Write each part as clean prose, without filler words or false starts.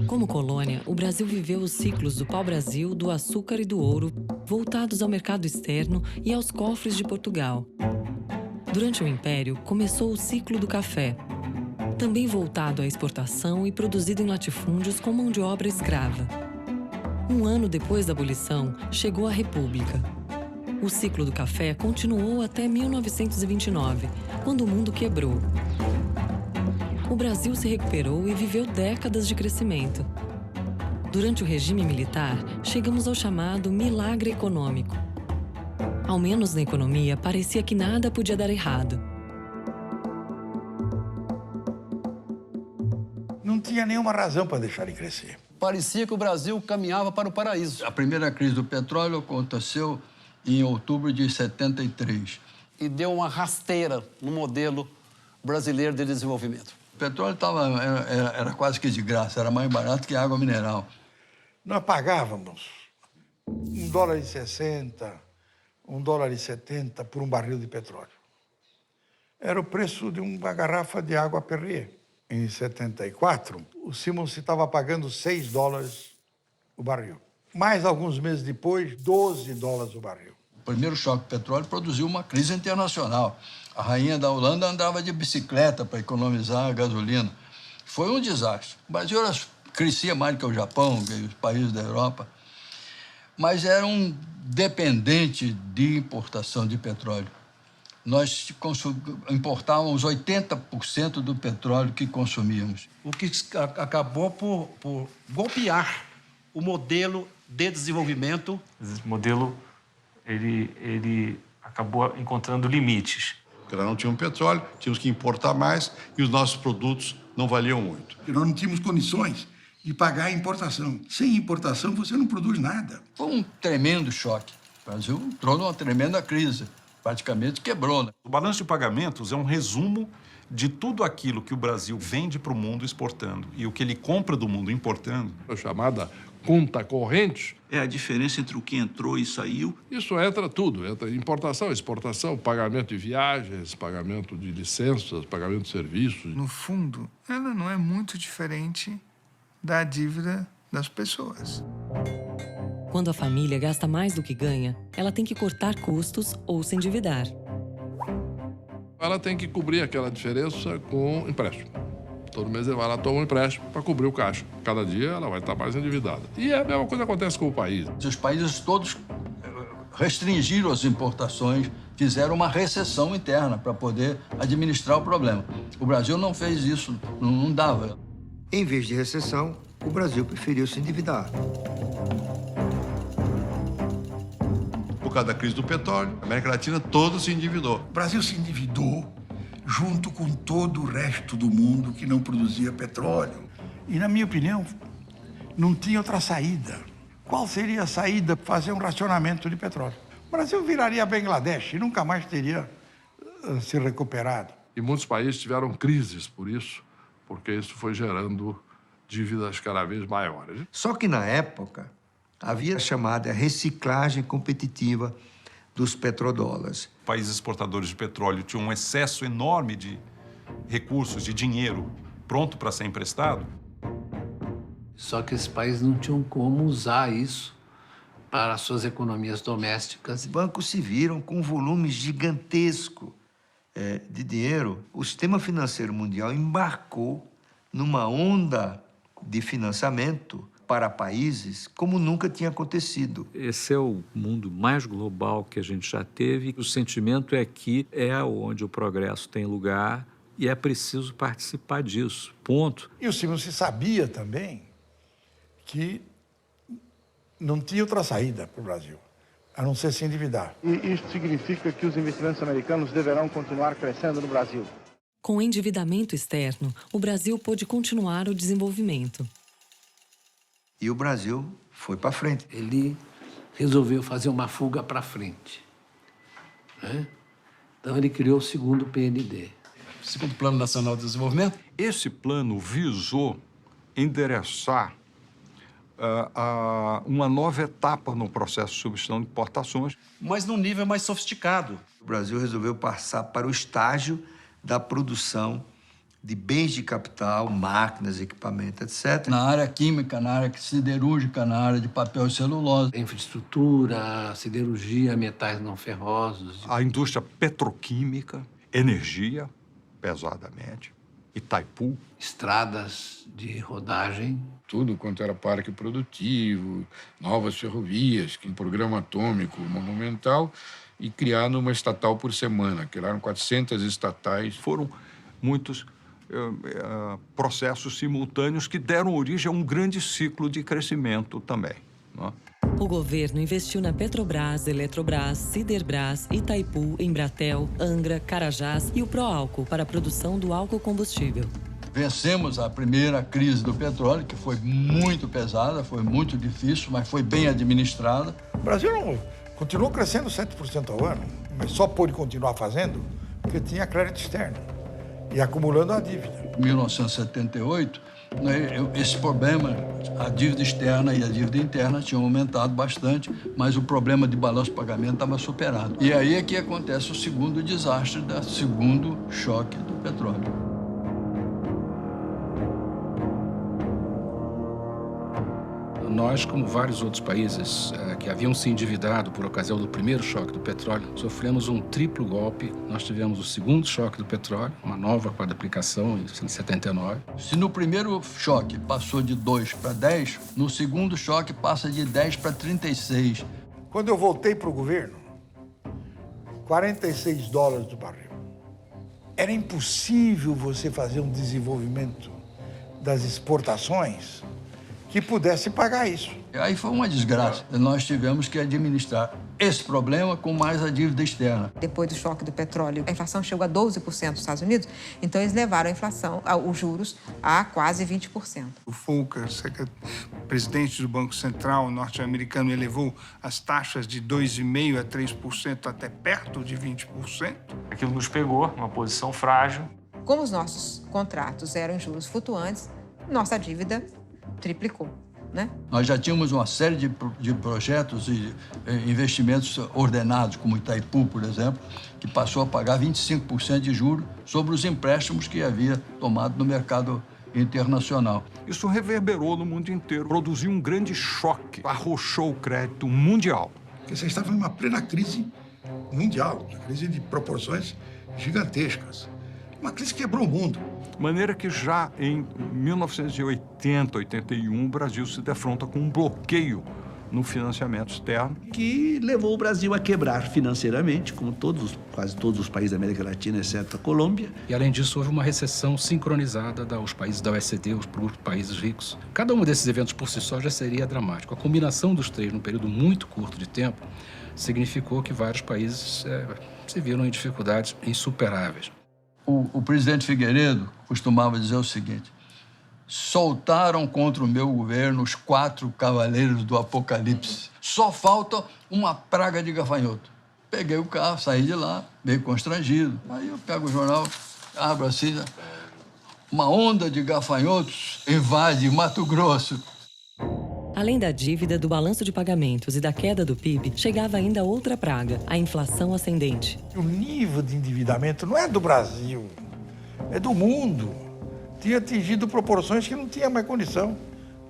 Como colônia, o Brasil viveu os ciclos do pau-brasil, do açúcar e do ouro, voltados ao mercado externo e aos cofres de Portugal. Durante o Império, começou o ciclo do café, também voltado à exportação e produzido em latifúndios com mão de obra escrava. Um ano depois da abolição, chegou a República. O ciclo do café continuou até 1929, quando o mundo quebrou. O Brasil se recuperou e viveu décadas de crescimento. Durante o regime militar, chegamos ao chamado milagre econômico. Ao menos na economia, parecia que nada podia dar errado. Não tinha nenhuma razão para deixar de crescer. Parecia que o Brasil caminhava para o paraíso. A primeira crise do petróleo aconteceu em outubro de 73. E deu uma rasteira no modelo brasileiro de desenvolvimento. O petróleo era quase que de graça, era mais barato que água mineral. Nós pagávamos $1,60, $1,70 por um barril de petróleo. Era o preço de uma garrafa de água Perrier. Em 74, o Simmons estava pagando $6 o barril. Mais alguns meses depois, $12 o barril. O primeiro choque do petróleo produziu uma crise internacional. A rainha da Holanda andava de bicicleta para economizar a gasolina. Foi um desastre. O Brasil crescia mais do que o Japão, que os países da Europa, mas era um dependente de importação de petróleo. Nós importávamos 80% do petróleo que consumíamos. O que acabou por golpear o modelo de desenvolvimento. Esse modelo, ele acabou encontrando limites. Porque nós não tínhamos petróleo, tínhamos que importar mais e os nossos produtos não valiam muito. E nós não tínhamos condições de pagar a importação. Sem importação, você não produz nada. Foi um tremendo choque. O Brasil entrou numa tremenda crise. Praticamente quebrou, né? O balanço de pagamentos é um resumo de tudo aquilo que o Brasil vende para o mundo exportando e o que ele compra do mundo importando. A chamada conta corrente. É a diferença entre o que entrou e saiu. Isso entra tudo, entra importação, exportação, pagamento de viagens, pagamento de licenças, pagamento de serviços. No fundo, ela não é muito diferente da dívida das pessoas. Quando a família gasta mais do que ganha, ela tem que cortar custos ou se endividar. Ela tem que cobrir aquela diferença com empréstimo. Todo mês ela vai lá, toma um empréstimo para cobrir o caixa. Cada dia ela vai estar mais endividada. E a mesma coisa acontece com o país. Os países todos restringiram as importações, fizeram uma recessão interna para poder administrar o problema. O Brasil não fez isso, não dava. Em vez de recessão, o Brasil preferiu se endividar. Por causa da crise do petróleo, a América Latina toda se endividou. O Brasil se endividou junto com todo o resto do mundo que não produzia petróleo. E, na minha opinião, não tinha outra saída. Qual seria a saída? Fazer um racionamento de petróleo. O Brasil viraria Bangladesh e nunca mais teria se recuperado. E muitos países tiveram crises por isso, porque isso foi gerando dívidas cada vez maiores. Só que, na época, havia a chamada reciclagem competitiva dos petrodólares. Países exportadores de petróleo tinham um excesso enorme de recursos, de dinheiro pronto para ser emprestado. Só que esses países não tinham como usar isso para suas economias domésticas. Os bancos se viram com um volume gigantesco de dinheiro. O sistema financeiro mundial embarcou numa onda de financiamento para países como nunca tinha acontecido. Esse é o mundo mais global que a gente já teve. O sentimento é que é onde o progresso tem lugar e é preciso participar disso, ponto. E o Simmons sabia também que não tinha outra saída para o Brasil, a não ser se endividar. E isso significa que os investimentos americanos deverão continuar crescendo no Brasil. Com o endividamento externo, o Brasil pôde continuar o desenvolvimento. E o Brasil foi para frente. Ele resolveu fazer uma fuga para frente, né? Então, ele criou o segundo PND. Segundo Plano Nacional de Desenvolvimento. Esse plano visou endereçar uma nova etapa no processo de substituição de importações. Mas num nível mais sofisticado. O Brasil resolveu passar para o estágio da produção de bens de capital, máquinas, equipamentos, etc. Na área química, na área siderúrgica, na área de papel e celulose. Infraestrutura, siderurgia, metais não ferrosos. A indústria petroquímica, energia, pesadamente, Itaipu. Estradas de rodagem. Tudo quanto era parque produtivo, novas ferrovias, um programa atômico monumental e criar uma estatal por semana. Criaram 400 estatais. Foram muitos processos simultâneos que deram origem a um grande ciclo de crescimento também. Né? O governo investiu na Petrobras, Eletrobras, Siderbras, Itaipu, Embratel, Angra, Carajás e o Proálcool para a produção do álcool combustível. Vencemos a primeira crise do petróleo, que foi muito pesada, foi muito difícil, mas foi bem administrada. O Brasil continuou crescendo 7% ao ano, mas só pôde continuar fazendo porque tinha crédito externo e acumulando a dívida. Em 1978, esse problema, a dívida externa e a dívida interna tinham aumentado bastante, mas o problema de balanço de pagamento estava superado. E aí é que acontece o segundo desastre, o segundo choque do petróleo. Nós, como vários outros países que haviam se endividado por ocasião do primeiro choque do petróleo, sofremos um triplo golpe. Nós tivemos o segundo choque do petróleo, uma nova quadruplicação em 79. Se no primeiro choque passou de 2 para 10, no segundo choque passa de 10 para 36. Quando eu voltei para o governo, $46 do barril. Era impossível você fazer um desenvolvimento das exportações que pudesse pagar isso. Aí foi uma desgraça. Nós tivemos que administrar esse problema com mais a dívida externa. Depois do choque do petróleo, a inflação chegou a 12% nos Estados Unidos, então eles levaram a inflação, os juros, a quase 20%. O Volcker, presidente do Banco Central norte-americano, elevou as taxas de 2,5% a 3% até perto de 20%. Aquilo nos pegou, uma posição frágil. Como os nossos contratos eram em juros flutuantes, nossa dívida triplicou, né? Nós já tínhamos uma série de projetos e investimentos ordenados, como Itaipu, por exemplo, que passou a pagar 25% de juros sobre os empréstimos que havia tomado no mercado internacional. Isso reverberou no mundo inteiro, produziu um grande choque, arrochou o crédito mundial. Porque você estava em uma plena crise mundial, uma crise de proporções gigantescas. Uma crise que quebrou o mundo. De maneira que já em 1980, 81, o Brasil se defronta com um bloqueio no financiamento externo. Que levou o Brasil a quebrar financeiramente, como quase todos os países da América Latina, exceto a Colômbia. E, além disso, houve uma recessão sincronizada dos países da OECD, os países ricos. Cada um desses eventos por si só já seria dramático. A combinação dos três, num período muito curto de tempo, significou que vários países se viram em dificuldades insuperáveis. O presidente Figueiredo costumava dizer o seguinte: soltaram contra o meu governo os 4 cavaleiros do Apocalipse. Só falta uma praga de gafanhoto. Peguei o carro, saí de lá, meio constrangido. Aí eu pego o jornal, abro assim, uma onda de gafanhotos invade Mato Grosso. Além da dívida, do balanço de pagamentos e da queda do PIB, chegava ainda outra praga, a inflação ascendente. O nível de endividamento não é do Brasil, é do mundo. Tinha atingido proporções que não tinha mais condição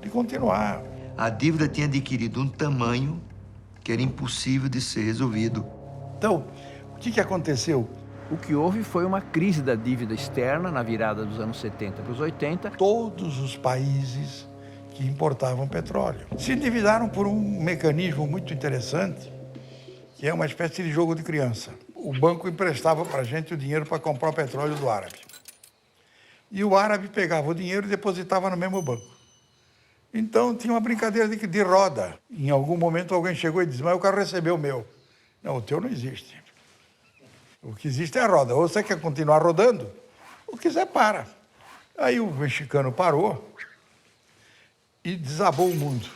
de continuar. A dívida tinha adquirido um tamanho que era impossível de ser resolvido. Então, o que aconteceu? O que houve foi uma crise da dívida externa na virada dos anos 70 para os 80. Todos os países que importavam petróleo se endividaram por um mecanismo muito interessante, que é uma espécie de jogo de criança. O banco emprestava para a gente o dinheiro para comprar o petróleo do árabe. E o árabe pegava o dinheiro e depositava no mesmo banco. Então, tinha uma brincadeira de roda. Em algum momento, alguém chegou e disse: mas o cara recebeu o meu. Não, o teu não existe. O que existe é a roda. Ou você quer continuar rodando, ou quiser, para. Aí o mexicano parou e desabou o mundo.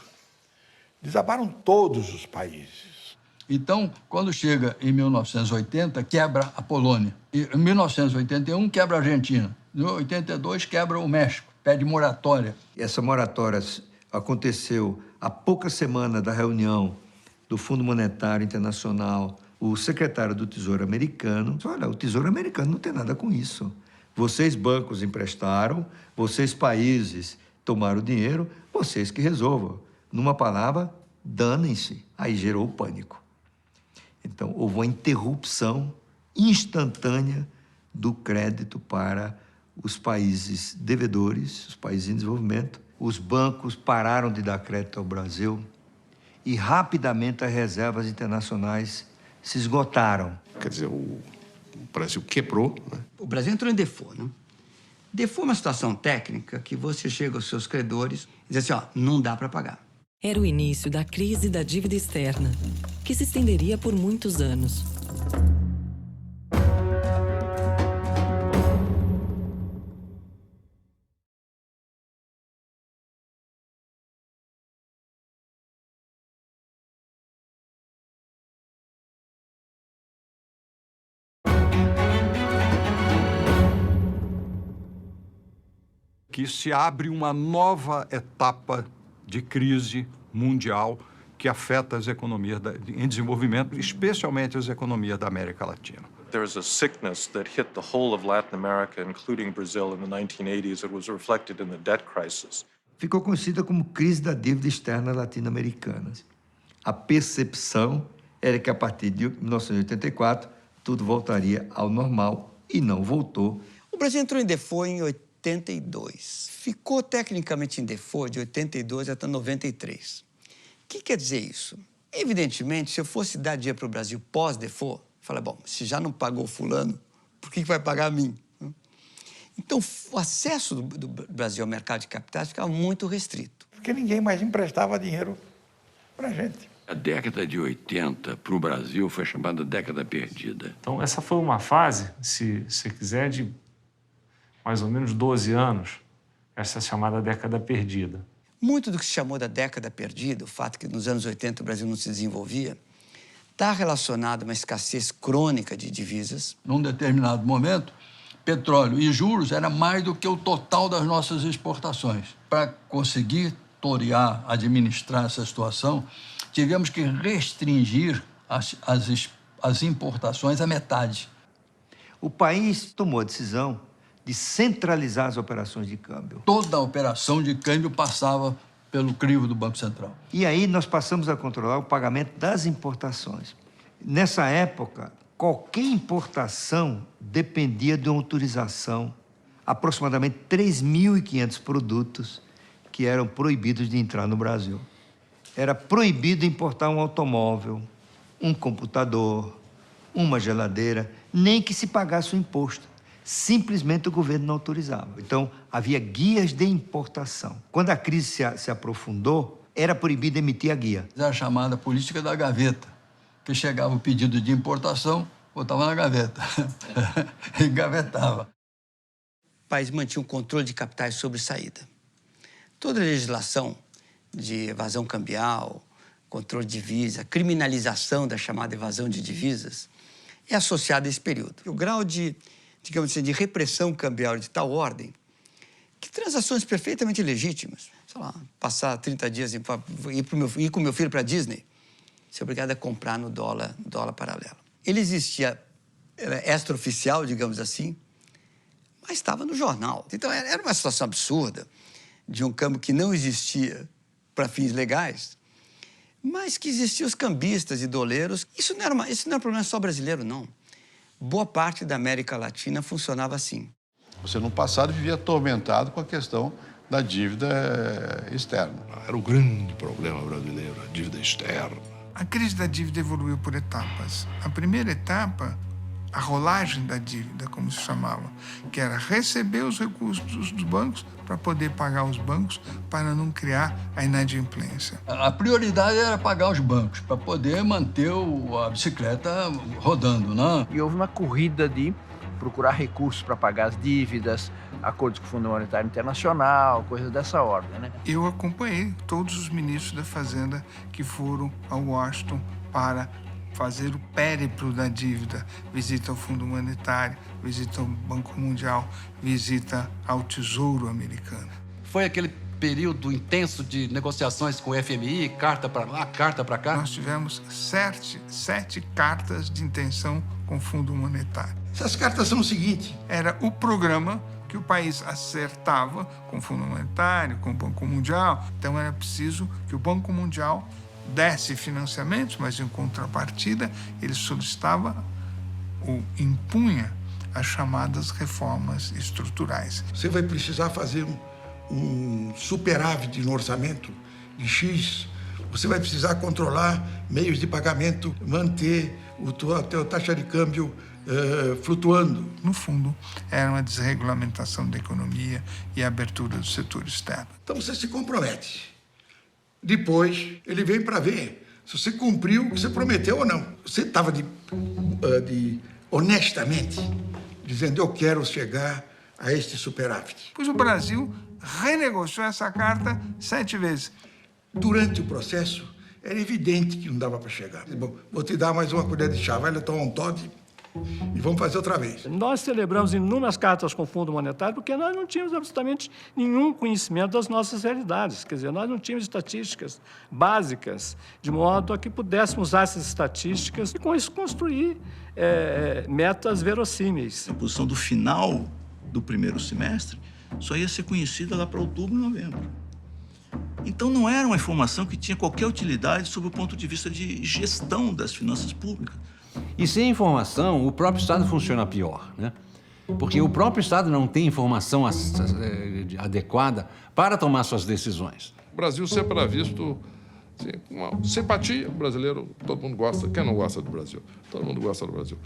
Desabaram todos os países. Então, quando chega em 1980, quebra a Polônia. E em 1981, quebra a Argentina. Em 82, quebra o México, pede moratória. Essa moratória aconteceu há poucas semanas da reunião do Fundo Monetário Internacional. O secretário do Tesouro americano disse, olha, o Tesouro americano não tem nada com isso. Vocês, bancos, emprestaram, vocês, países, tomaram o dinheiro, vocês que resolvam. Numa palavra, danem-se. Aí gerou o pânico. Então, houve uma interrupção instantânea do crédito para os países devedores, os países em desenvolvimento. Os bancos pararam de dar crédito ao Brasil e rapidamente as reservas internacionais se esgotaram. Quer dizer, o Brasil quebrou, né? O Brasil entrou em default, né? Default é uma situação técnica que você chega aos seus credores e diz assim, ó, não dá para pagar. Era o início da crise da dívida externa, que se estenderia por muitos anos. Que se abre uma nova etapa de crise mundial que afeta as economias em desenvolvimento, especialmente as economias da América Latina. There was a sickness that hit the whole of Latin America, including Brazil in the 1980s. It was reflected in the debt crisis. Ficou conhecida como crise da dívida externa latino-americana. A percepção era que a partir de 1984 tudo voltaria ao normal e não voltou. O Brasil entrou em default em 82. Ficou tecnicamente em default de 82 até 93. O que quer dizer isso? Evidentemente, se eu fosse dar dinheiro para o Brasil pós-default, fala, bom, se já não pagou fulano, por que vai pagar a mim? Então, o acesso do Brasil ao mercado de capitais ficava muito restrito. Porque ninguém mais emprestava dinheiro para a gente. A década de 80 para o Brasil foi chamada década perdida. Então, essa foi uma fase, se você quiser, de mais ou menos 12 anos, essa chamada década perdida. Muito do que se chamou da década perdida, o fato que nos anos 80 o Brasil não se desenvolvia, está relacionado a uma escassez crônica de divisas. Num determinado momento, petróleo e juros era mais do que o total das nossas exportações. Para conseguir torear, administrar essa situação, tivemos que restringir as importações à metade. O país tomou a decisão de centralizar as operações de câmbio. Toda a operação de câmbio passava pelo crivo do Banco Central. E aí nós passamos a controlar o pagamento das importações. Nessa época, qualquer importação dependia de uma autorização, aproximadamente 3.500 produtos que eram proibidos de entrar no Brasil. Era proibido importar um automóvel, um computador, uma geladeira, nem que se pagasse o imposto. Simplesmente o governo não autorizava. Então, havia guias de importação. Quando a crise se aprofundou, era proibido emitir a guia. A chamada política da gaveta, que chegava o pedido de importação, botava na gaveta, engavetava. O país mantinha um controle de capitais sobre saída. Toda a legislação de evasão cambial, controle de divisa, criminalização da chamada evasão de divisas, é associada a esse período. O grau de, digamos assim, de repressão cambial de tal ordem que transações perfeitamente legítimas, sei lá, passar 30 dias ir com meu filho para a Disney, ser obrigado a comprar no dólar paralelo. Ele existia, era extraoficial, digamos assim, mas estava no jornal. Então, era uma situação absurda de um câmbio que não existia para fins legais, mas que existiam os cambistas e doleiros. Isso não era um problema só brasileiro, não. Boa parte da América Latina funcionava assim. Você, no passado, vivia atormentado com a questão da dívida externa. Era o grande problema brasileiro, a dívida externa. A crise da dívida evoluiu por etapas. A primeira etapa, a rolagem da dívida, como se chamava, que era receber os recursos dos bancos para poder pagar os bancos, para não criar a inadimplência. A prioridade era pagar os bancos, para poder manter a bicicleta rodando, né? E houve uma corrida de procurar recursos para pagar as dívidas, acordos com o Fundo Monetário Internacional, coisas dessa ordem, né? Eu acompanhei todos os ministros da Fazenda que foram a Washington para fazer o périplo da dívida, visita ao Fundo Monetário, visita ao Banco Mundial, visita ao Tesouro Americano. Foi aquele período intenso de negociações com o FMI, carta para lá, carta para cá? Nós tivemos sete cartas de intenção com o Fundo Monetário. Essas cartas são o seguinte: era o programa que o país acertava com o Fundo Monetário, com o Banco Mundial. Então era preciso que o Banco Mundial desse financiamentos, mas em contrapartida ele solicitava ou impunha as chamadas reformas estruturais. Você vai precisar fazer um superávit no orçamento de X. Você vai precisar controlar meios de pagamento, manter a tua taxa de câmbio flutuando. No fundo, era uma desregulamentação da economia e a abertura do setor externo. Então você se compromete. Depois, ele vem para ver se você cumpriu o que você prometeu ou não. Você estava honestamente dizendo: eu quero chegar a este superávit. Pois o Brasil renegociou essa carta 7 vezes. Durante o processo, era evidente que não dava para chegar. Bom, vou te dar mais uma colher de chá, vai lá tomar um Todd e vamos fazer outra vez. Nós celebramos inúmeras cartas com o Fundo Monetário porque nós não tínhamos absolutamente nenhum conhecimento das nossas realidades. Quer dizer, nós não tínhamos estatísticas básicas, de modo a que pudéssemos usar essas estatísticas e, com isso, construir metas verossímeis. A posição do final do primeiro semestre só ia ser conhecida lá para outubro e novembro. Então, não era uma informação que tinha qualquer utilidade sob o ponto de vista de gestão das finanças públicas. E sem informação, o próprio Estado funciona pior, né? Porque o próprio Estado não tem informação adequada para tomar suas decisões. O Brasil sempre era visto assim, com uma simpatia. O brasileiro, todo mundo gosta. Quem não gosta do Brasil? Todo mundo gosta do Brasil.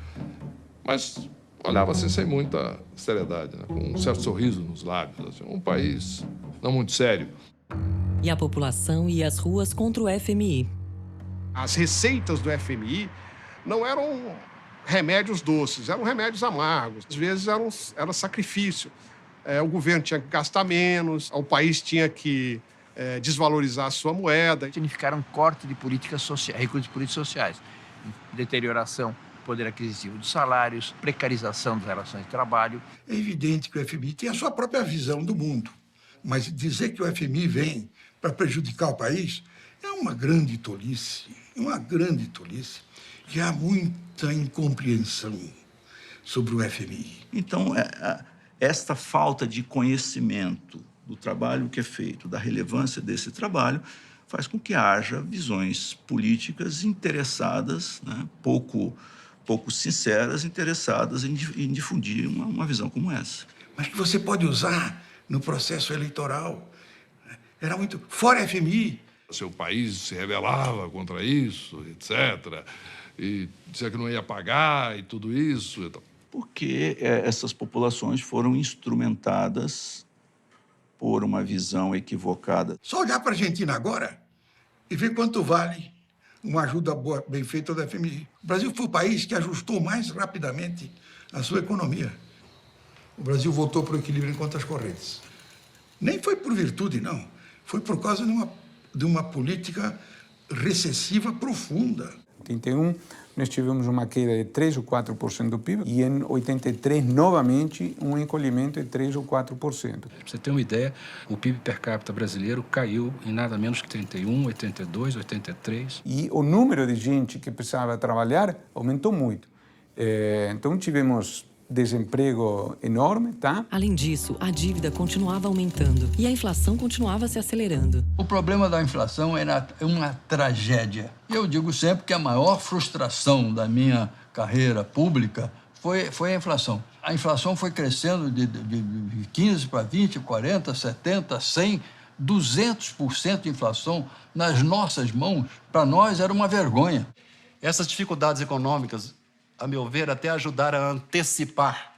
Mas olhava assim sem muita seriedade, né? Com um certo sorriso nos lábios. Assim, um país não muito sério. E a população ia às ruas contra o FMI. As receitas do FMI não eram remédios doces, eram remédios amargos. Às vezes era sacrifício. O governo tinha que gastar menos, o país tinha que desvalorizar a sua moeda. Significaram corte de políticas sociais, recursos de políticas sociais, deterioração do poder aquisitivo dos salários, precarização das relações de trabalho. É evidente que o FMI tem a sua própria visão do mundo, mas dizer que o FMI vem para prejudicar o país é uma grande tolice, que há muita incompreensão sobre o FMI. Então, esta falta de conhecimento do trabalho que é feito, da relevância desse trabalho, faz com que haja visões políticas interessadas, né, pouco sinceras, interessadas em difundir uma visão como essa. Mas que você pode usar no processo eleitoral. Era muito fora FMI. Seu país se rebelava contra isso, etc., e dizia que não ia pagar e tudo isso. Então. Porque essas populações foram instrumentadas por uma visão equivocada. Só olhar para a Argentina agora e ver quanto vale uma ajuda boa, bem feita da FMI. O Brasil foi o país que ajustou mais rapidamente a sua economia. O Brasil voltou para o equilíbrio em contas correntes. Nem foi por virtude, não. Foi por causa de uma política recessiva profunda. Em 81, nós tivemos uma queda de 3 ou 4% do PIB e em 83, novamente, um encolhimento de 3 ou 4%. Para você ter uma ideia, o PIB per capita brasileiro caiu em nada menos que 81, 82, 83. E o número de gente que precisava trabalhar aumentou muito. Então, tivemos desemprego enorme, tá? Além disso, a dívida continuava aumentando e a inflação continuava se acelerando. O problema da inflação era uma tragédia. E eu digo sempre que a maior frustração da minha carreira pública foi a inflação. A inflação foi crescendo de 15 para 20, 40, 70, 100, 200% de inflação nas nossas mãos. Para nós era uma vergonha. Essas dificuldades econômicas, a meu ver, até ajudaram a antecipar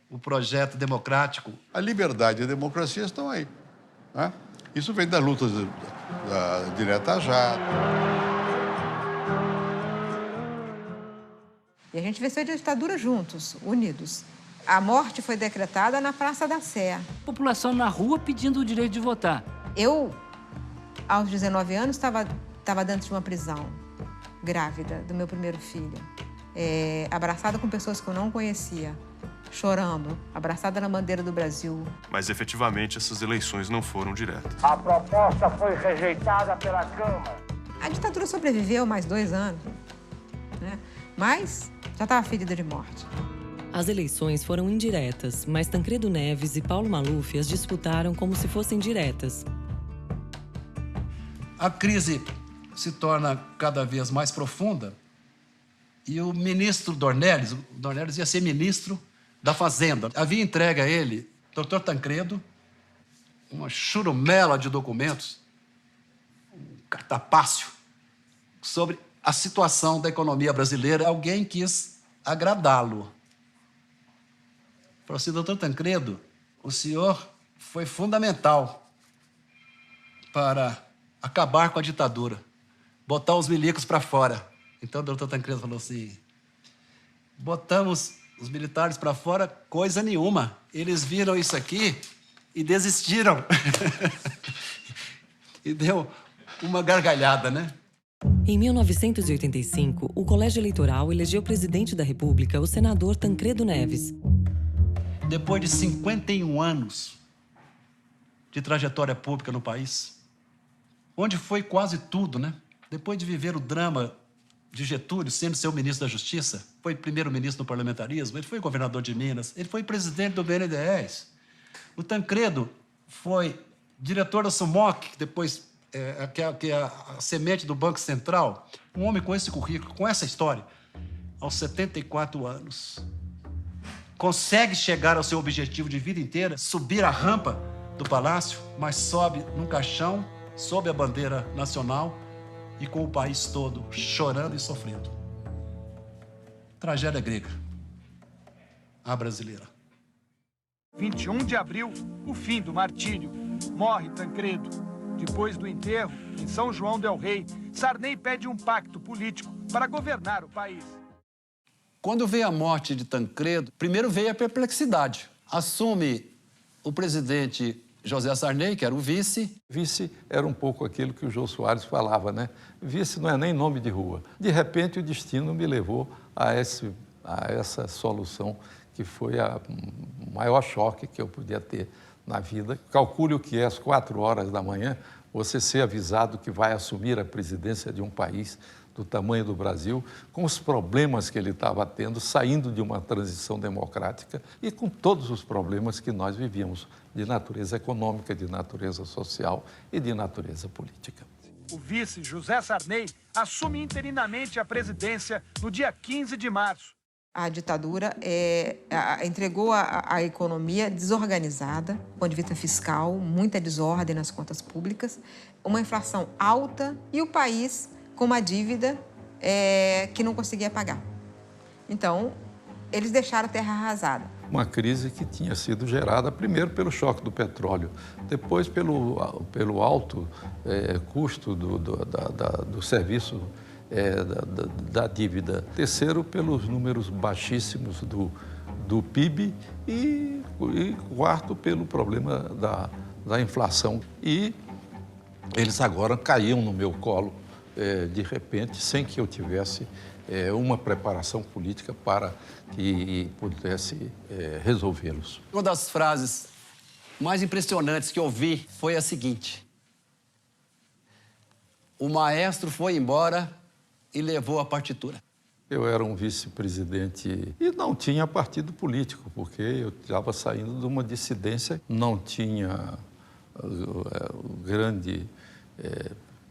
o projeto democrático. A liberdade e a democracia estão aí. Né? Isso vem das lutas direta já. E a gente venceu a ditadura juntos, unidos. A morte foi decretada na Praça da Sé. População na rua pedindo o direito de votar. Eu, aos 19 anos, estava dentro de uma prisão. grávida do meu primeiro filho, abraçada com pessoas que eu não conhecia, chorando, abraçada na bandeira do Brasil. Mas, efetivamente, essas eleições não foram diretas. A proposta foi rejeitada pela Câmara. A ditadura sobreviveu mais 2 anos, né? Mas já estava ferida de morte. As eleições foram indiretas, mas Tancredo Neves e Paulo Maluf as disputaram como se fossem diretas. A crise se torna cada vez mais profunda e o ministro Dornelles ia ser ministro da Fazenda. Havia entregue a ele, doutor Tancredo, uma churumela de documentos, um cartapácio, sobre a situação da economia brasileira. Alguém quis agradá-lo. Falou assim, doutor Tancredo, o senhor foi fundamental para acabar com a ditadura, botar os milicos para fora. Então o doutor Tancredo falou assim, botamos os militares para fora, coisa nenhuma. Eles viram isso aqui e desistiram. E deu uma gargalhada, né? Em 1985, o Colégio Eleitoral elegeu presidente da República o senador Tancredo Neves. Depois de 51 anos de trajetória pública no país, onde foi quase tudo, né? Depois de viver o drama de Getúlio, sendo seu ministro da Justiça, foi primeiro-ministro do parlamentarismo, ele foi governador de Minas, ele foi presidente do BNDES. O Tancredo foi diretor da SUMOC, que depois que é a semente do Banco Central. Um homem com esse currículo, com essa história, aos 74 anos, consegue chegar ao seu objetivo de vida inteira, subir a rampa do palácio, mas sobe num caixão, sob a bandeira nacional e com o país todo chorando e sofrendo. Tragédia grega, a brasileira. 21 de abril, o fim do martírio. Morre Tancredo. Depois do enterro, em São João del Rei, Sarney pede um pacto político para governar o país. Quando veio a morte de Tancredo, primeiro veio a perplexidade. Assume o presidente José Sarney, que era o vice. Vice era um pouco aquilo que o Jô Soares falava, né? Vice não é nem nome de rua. De repente, o destino me levou a essa solução que foi o maior choque que eu podia ter na vida. Calcule o que é às 4 horas da manhã, você ser avisado que vai assumir a presidência de um país do tamanho do Brasil, com os problemas que ele estava tendo, saindo de uma transição democrática e com todos os problemas que nós vivíamos, de natureza econômica, de natureza social e de natureza política. O vice José Sarney assume interinamente a presidência no dia 15 de março. A ditadura entregou a economia desorganizada, do ponto de vista fiscal, muita desordem nas contas públicas, uma inflação alta e o país com uma dívida que não conseguia pagar. Então, eles deixaram a terra arrasada. Uma crise que tinha sido gerada primeiro pelo choque do petróleo, depois pelo alto custo do serviço da dívida. Terceiro, pelos números baixíssimos do PIB e quarto, pelo problema da inflação. E eles agora caíam no meu colo, de repente, sem que eu tivesse uma preparação política para que pudesse resolvê-los. Uma das frases mais impressionantes que eu ouvi foi a seguinte: o maestro foi embora e levou a partitura. Eu era um vice-presidente e não tinha partido político, porque eu estava saindo de uma dissidência, não tinha grande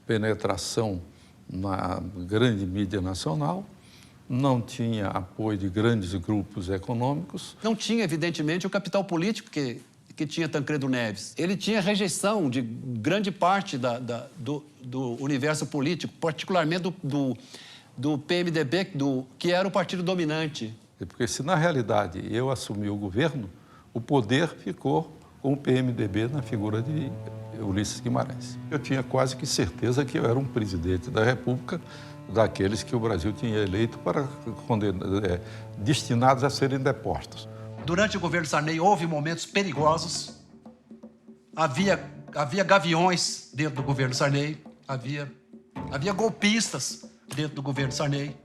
penetração na grande mídia nacional, não tinha apoio de grandes grupos econômicos. Não tinha, evidentemente, o capital político que tinha Tancredo Neves. Ele tinha rejeição de grande parte do universo político, particularmente do PMDB, que era o partido dominante. Porque se, na realidade, eu assumi o governo, o poder ficou com o PMDB na figura de Ulisses Guimarães. Eu tinha quase que certeza que eu era um presidente da República, daqueles que o Brasil tinha eleito destinados a serem depostos. Durante o governo Sarney houve momentos perigosos. Havia gaviões dentro do governo Sarney, havia golpistas dentro do governo Sarney.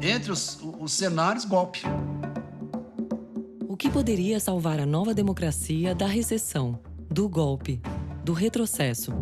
Entre os cenários, golpe. O que poderia salvar a nova democracia da recessão, do golpe, do retrocesso?